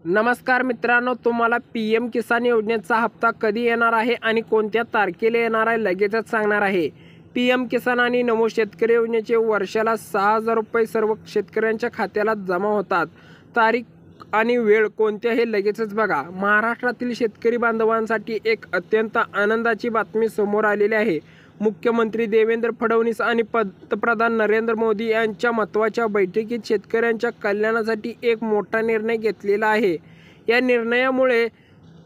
नमस्कार मित्रांनो, तुम्हाला PM किसान योजनेचा हप्ता कधी येणार आहे आणि कोणत्या तारखेला येणार आहे लगेचच सांगणार आहे। PM किसान आणि नमो शेतकरी योजनेचे वर्षाला 6,000 रुपये सर्व शेतकऱ्यांच्या खात्याला जमा होतात। तारीख आणि वेळ कोणत्या हे लगेचच बघा। महाराष्ट्रातील शेतकरी बांधवांसाठी एक अत्यंत आनंदाची बातमी समोर आलेली आहे। मुख्यमंत्री देवेंद्र फडणवीस आणि पंतप्रधान नरेंद्र मोदी यांच्या महत्त्वाच्या बैठकीत शेतकऱ्यांच्या कल्याणासाठी एक मोठा निर्णय घेतलेला आहे। या निर्णयामुळे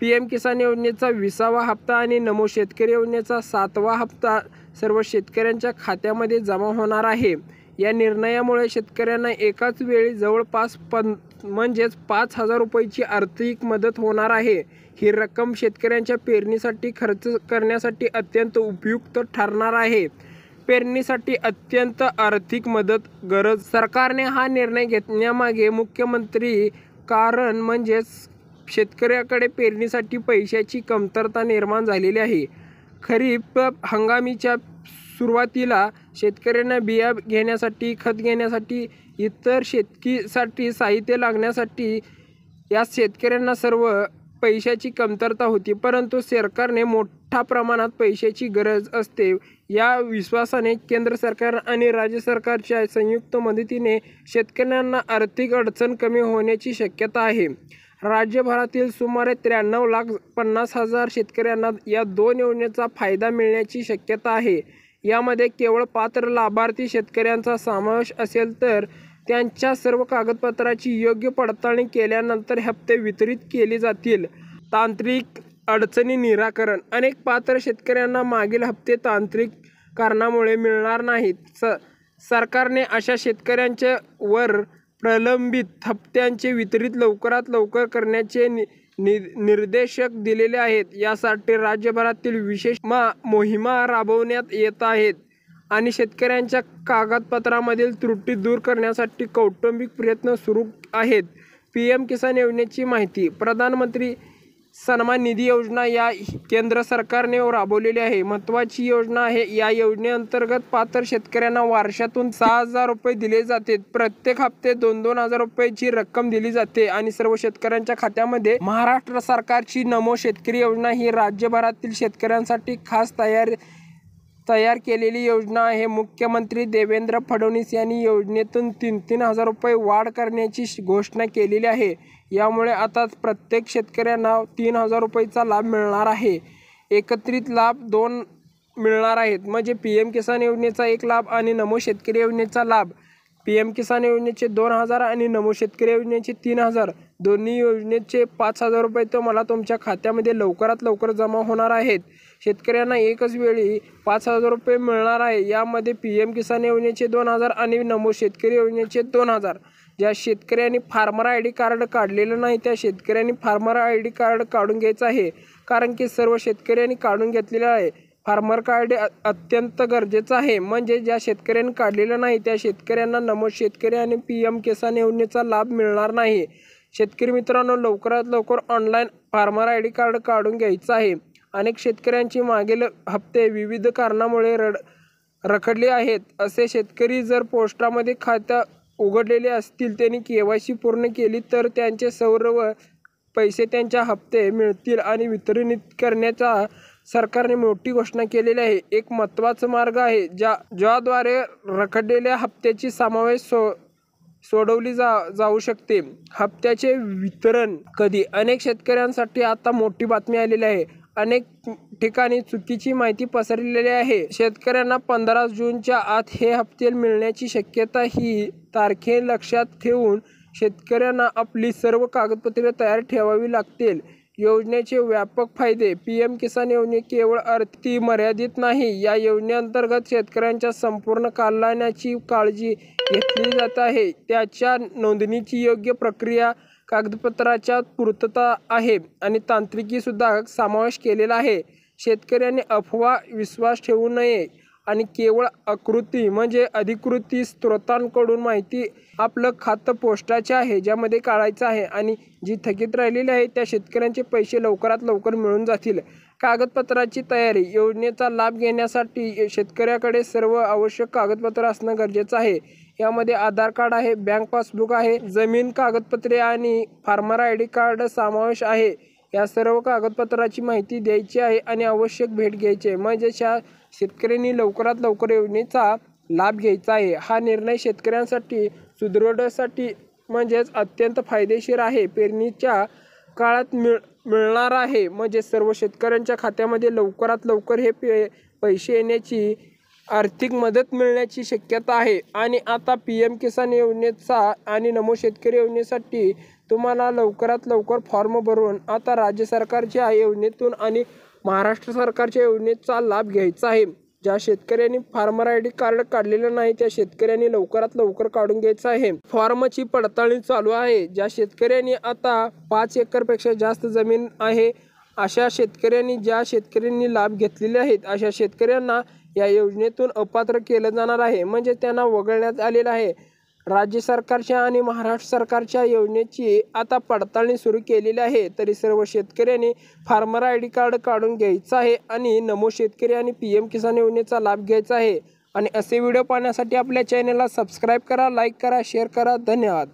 PM किसान योजनेचा 20वा हप्ता आणि नमो शेतकरी योजनेचा 7वा हप्ता सर्व शेतकऱ्यांच्या खात्यामध्ये जमा होणार आहे। या निर्णयामुळे शेतकऱ्यांना एकाच वेळी जवळपास 5,000 रुपयांची आर्थिक मदत होणार आहे। ही रक्कम शेतकऱ्यांच्या पेरणीसाठी खर्च करण्यासाठी अत्यंत उपयुक्त ठरणार आहे। पेरणीसाठी अत्यंत आर्थिक मदत गरज। सरकारने हा निर्णय घेण्यामागे मुख्यमंत्री कारण शेतकऱ्याकडे पेरणीसाठी पैशाची कमतरता निर्माण झालेली आहे। खरीप हंगामाच्या सुरुवातीला शेतकऱ्यांना बिया घेण्यासाठी, खत घेण्यासाठी, इतर शेतीसाठी साहित्य लागण्यासाठी या शेतकऱ्यांना सर्व पैशाची कमतरता होती, परंतु सरकारने मोठ्या प्रमाणात पैशाची गरज असते या विश्वासाने केंद्र सरकार आणि राज्य सरकारच्या संयुक्त मदतीने शेतकऱ्यांना आर्थिक अडचण कमी होण्याची शक्यता आहे। राज्यभरातील सुमारे 93,50,000 शेतकऱ्यांना या दोन योजनेचा फायदा मिळण्याची शक्यता आहे। यामध्ये केवळ पात्र लाभार्थी शेतकऱ्यांचा समावेश असेल तर त्यांच्या सर्व कागदपत्रांची योग्य पडताळणी केल्यानंतर हप्ते वितरित केले जातील। तांत्रिक अडचणी निराकरण। अनेक पात्र शेतकऱ्यांना मागील हप्ते तांत्रिक कारणामुळे मिळणार नाहीत। सरकारने अशा शेतकऱ्यांच्या वर प्रलंबित हप्त्यांचे वितरित लवकरात लवकर करण्याचे निर्देश दिलेले आहेत। यासाठी राज्यभरातील विशेष मोहिमा राबवण्यात येत आहेत आणि शेतकऱ्यांच्या कागदपत्रांमधील त्रुटी दूर करण्यासाठी कौटुंबिक प्रयत्न सुरू आहेत। PM किसान योजनेची माहिती। प्रधानमंत्री सन्मान निधी योजना या केंद्र सरकारने राबवलेली आहे। महत्त्वाची योजना आहे। या योजनेअंतर्गत पात्र शेतकऱ्यांना वर्षातून 6,000 रुपये दिले जाते। प्रत्येक हप्ते 2-2 हजार रुपयांची रक्कम दिली जाते आणि सर्व शेतकऱ्यांच्या खात्यामध्ये। महाराष्ट्र सरकारची नमो शेतकरी योजना ही राज्यभरातील शेतकऱ्यांसाठी खास तयार केलेली योजना आहे। मुख्यमंत्री देवेंद्र फडणवीस यांनी योजनेतून 3-3 हजार रुपये वाढ करण्याची घोषणा केलेली आहे। यामुळे आता प्रत्येक शेतकऱ्यांना 3,000 रुपयांचा लाभ मिळणार आहे। एकत्रित लाभ 2 मिळणार आहेत, म्हणजे PM किसान योजनेचा 1 लाभ आणि नमो शेतकरी योजनेचा लाभ। PM किसान योजनेचे 2,000 आणि नमो शेतकरी योजनेचे 3,000, दोन्ही योजनेचे 5,000 रुपये तुम्हाला तुमच्या खात्यामध्ये लवकरात लवकर जमा होणार आहेत। शेतकऱ्यांना एकच वेळी 5,000 रुपये मिळणार आहे। यामध्ये PM किसान योजनेचे 2,000 आणि नमो शेतकरी योजनेचे 2,000। ज्या शेतकऱ्यांनी फार्मर ID कार्ड काढलेलं नाही त्या शेतकऱ्यांनी फार्मर ID कार्ड काढून घ्यायचं आहे, कारण की सर्व शेतकऱ्यांनी काढून घेतलेलं आहे। फार्मर कार्ड अत्यंत गरजेचं आहे, म्हणजे ज्या शेतकऱ्यांनी काढलेलं नाही त्या शेतकऱ्यांना नमो शेतकरी आणि PM किसान योजनेचा लाभ मिळणार नाही। शेतकरी मित्रांनो, लवकरात लवकर ऑनलाईन फार्मर ID कार्ड काढून घ्यायचं आहे। अनेक शेतकऱ्यांची मागील हप्ते विविध कारणामुळे रखडले आहेत। असे शेतकरी जर पोस्टामध्ये खाते उघडलेले असतील, त्यांनी KYC पूर्ण केली तर त्यांचे सर्व पैसे त्यांच्या हप्ते मिळतील आणि वितरित करण्याचा सरकारने मोठी घोषणा केलेली आहे। एक महत्त्वाचा मार्ग आहे ज्याद्वारे रखडलेल्या हप्त्याची समावेश सोडवली जाऊ शकते। हप्त्याचे वितरण कधी? अनेक शेतकऱ्यांसाठी आता मोठी बातमी आलेली आहे। अनेक ठिकाणी चुकीची माहिती पसरलेली आहे। शेतकऱ्यांना 15 जूनच्या आत हे हप्ते मिळण्याची शक्यता ही तारखे लक्षात ठेवून शेतकऱ्यांना आपली सर्व कागदपत्रे तयार ठेवावी लागतील। योजनेचे व्यापक फायदे। PM किसान योजने केवळ अर्थी मर्यादित नाही, या योजनेअंतर्गत शेतकऱ्यांच्या संपूर्ण कल्याणाची काळजी घेतली जात आहे। त्याच्या नोंदणीची योग्य प्रक्रिया, कागदपत्राच्या पूर्तता आहे आणि तांत्रिकी सुद्धा समावेश केलेला आहे। शेतकऱ्यांनी अफवा विश्वास ठेवू नये आणि केवळ अधिकृत स्त्रोतांकडून माहिती। आपलं खातं पोस्टाचे आहे ज्यामध्ये काढायचं आहे आणि जी थकीत राहिलेली आहे त्या शेतकऱ्यांचे पैसे लवकरात लवकर मिळून जातील। कागदपत्राची तयारी। योजनेचा लाभ घेण्यासाठी शेतकऱ्याकडे सर्व आवश्यक कागदपत्र असणं गरजेचं आहे। यामध्ये आधार कार्ड आहे, बँक पासबुक आहे, जमीन कागदपत्रे आणि फार्मर ID कार्ड समावेश आहे। या सर्व कागदपत्राची माहिती द्यायची आहे आणि आवश्यक भेट घ्यायची आहे। म्हणजेच या शेतकऱ्यांनी लवकरात लवकर योजनेचा लाभ घ्यायचा आहे। हा निर्णय शेतकऱ्यांसाठी सुदृढसाठी म्हणजेच अत्यंत फायदेशीर आहे। पेरणीच्या काळात मिळणार आहे। म्हणजे सर्व शेतकऱ्यांच्या खात्यामध्ये लवकरात लवकर हे पैसे येण्याची आर्थिक मदत मिळण्याची शक्यता आहे। आणि आता PM किसान योजनेचा आणि नमो शेतकरी योजनेसाठी तुम्हाला लवकरात लवकर फॉर्म भरून आता राज्य सरकारच्या योजनेतून आणि महाराष्ट्र सरकारच्या योजनेचा लाभ घ्यायचा आहे। ज्या शेतकऱ्यांनी फार्मर ID कार्ड काढलेलं नाही त्या शेतकऱ्यांनी लवकरात लवकर काढून घ्यायचं आहे। फॉर्मची पडताळणी चालू आहे। ज्या शेतकऱ्यांनी आता 5 एकरपेक्षा जास्त जमीन आहे अशा शेतकऱ्यांनी ज्या शेतकऱ्यांनी लाभ घेतलेले आहेत अशा शेतकऱ्यांना या योजनेतून अपात्र केलं जाणार आहे। म्हणजे त्यांना वगळण्यात आलेलं आहे। राज्य सरकारच्या आणि महाराष्ट्र सरकारच्या योजनेची आता पडताळणी सुरू केलेली आहे। तरी सर्व शेतकऱ्यांनी फार्मर ID कार्ड काढून घ्यायचं आहे आणि नमो शेतकरी आणि PM किसान योजनेचा लाभ घ्यायचा आहे। आणि असे व्हिडिओ पाहण्यासाठी आपल्या चॅनलला सबस्क्राईब करा, लाईक करा, शेअर करा। धन्यवाद।